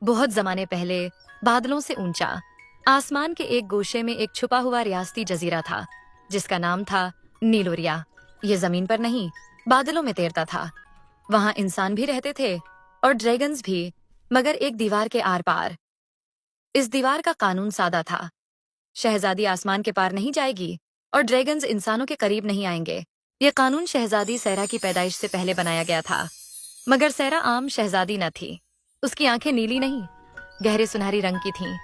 बहुत जमाने पहले बादलों से ऊंचा आसमान के एक गोशे में एक छुपा हुआ रियासती जजीरा था जिसका नाम था नीलोरिया। ये जमीन पर नहीं, बादलों में तैरता था। वहां इंसान भी रहते थे और ड्रैगन्स भी, मगर एक दीवार के आर पार। इस दीवार का कानून सादा था। शहजादी आसमान के पार नहीं जाएगी और ड्रैगन्स इंसानों के करीब नहीं आएंगे। ये कानून शहजादी सैरा की पैदाइश से पहले बनाया गया था, मगर सैरा आम शहजादी न थी। उसकी आंखें नीली नहीं, गहरे सुनहरी रंग की थीं,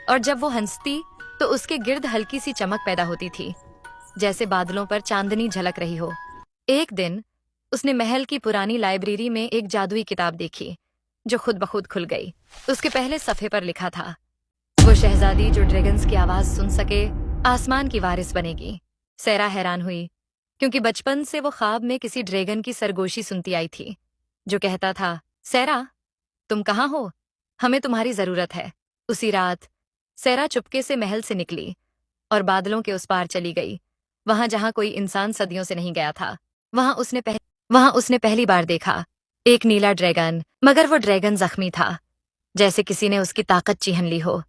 और जब वो हंसती तो उसके गिर्द हल्की सी चमक पैदा होती थी, जैसे बादलों पर चांदनी झलक रही हो। एक दिन उसने महल की पुरानी लाइब्रेरी में एक जादुई किताब देखी जो खुद ब खुद खुल गई। उसके पहले सफ़े पर लिखा था, वो शहजादी जो ड्रैगन्स की आवाज सुन सके आसमान की वारिस बनेगी। सैरा हैरान हुई, क्योंकि बचपन से वो ख्वाब में किसी ड्रैगन की सरगोशी सुनती आई थी जो कहता था, सैरा तुम कहाँ हो, हमें तुम्हारी जरूरत है। उसी रात सैरा चुपके से महल से निकली और बादलों के उस पार चली गई, वहां जहां कोई इंसान सदियों से नहीं गया था। वहां उसने पहली बार देखा एक नीला ड्रैगन, मगर वो ड्रैगन जख्मी था, जैसे किसी ने उसकी ताकत चीहन ली हो।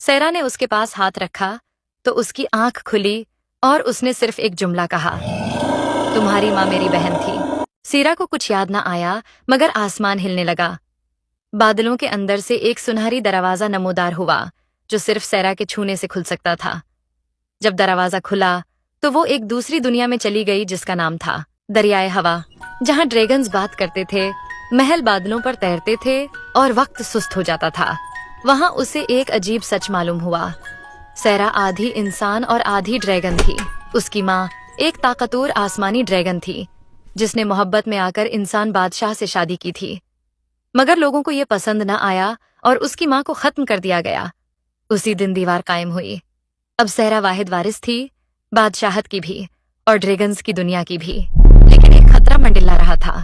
सैरा ने उसके पास हाथ रखा तो उसकी आंख खुली और उसने सिर्फ एक जुमला कहा, तुम्हारी माँ मेरी बहन थी। सैरा को कुछ याद ना आया, मगर आसमान हिलने लगा। बादलों के अंदर से एक सुनहरी दरवाजा नमोदार हुआ जो सिर्फ सैरा के छूने से खुल सकता था। जब दरवाजा खुला तो वो एक दूसरी दुनिया में चली गई जिसका नाम था दरियाए हवा, जहां ड्रैगन्स बात करते थे, महल बादलों पर तैरते थे और वक्त सुस्त हो जाता था। वहां उसे एक अजीब सच मालूम हुआ, सैरा आधी इंसान और आधी ड्रैगन थी। उसकी माँ एक ताकतवर आसमानी ड्रैगन थी जिसने मोहब्बत में आकर इंसान बादशाह से शादी की थी, मगर लोगों को ये पसंद न आया और उसकी माँ को खत्म कर दिया गया। उसी दिन दीवार कायम हुई। अब सैरा वाहिद वारिस थी, बादशाहत की भी और ड्रैगन्स की दुनिया की भी। लेकिन एक खतरा मंडला रहा था,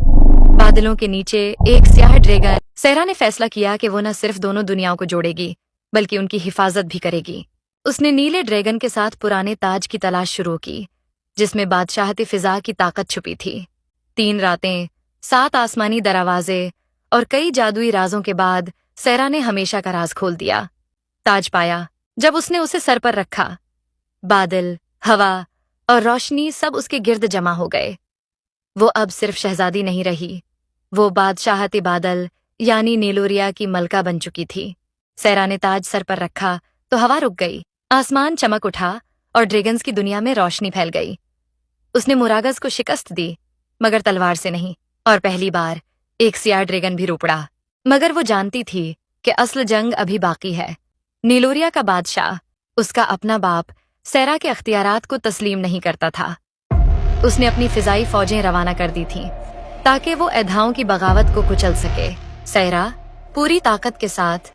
बादलों के नीचे एक स्याह ड्रैगन। सैरा ने फैसला किया कि वो न सिर्फ दोनों दुनियाओं को जोड़ेगी बल्कि उनकी हिफाजत भी करेगी। उसने नीले ड्रैगन के साथ पुराने ताज की तलाश शुरू की जिसमें बादशाहती फिजा की ताकत छुपी थी। 3 रातें, 7 आसमानी दरवाजे और कई जादुई राजों के बाद सैरा ने हमेशा का राज खोल दिया। ताज पाया। जब उसने उसे सर पर रखा, बादल, हवा और रोशनी सब उसके गिर्द जमा हो गए। वो अब सिर्फ शहजादी नहीं रही, वो बादशाहती बादल यानी नीलोरिया की मलका बन चुकी थी। सैरा ने ताज सर पर रखा तो हवा रुक गई, आसमान चमक उठा और ड्रैगन्स की दुनिया में रोशनी फैल गई। उसने मुरागस को शिकस्त दी, मगर तलवार से नहीं, और पहली बार एक सियाह ड्रैगन भी रो पड़ा। मगर वो जानती थी कि असल जंग अभी बाकी है। नीलोरिया का बादशाह, उसका अपना बाप, सैरा के अख्तियारात को तस्लीम नहीं करता था। उसने अपनी फिजाई फौजें रवाना कर दी थीं ताकि वो एधाओं की बगावत को कुचल सके। सैरा पूरी ताकत के साथ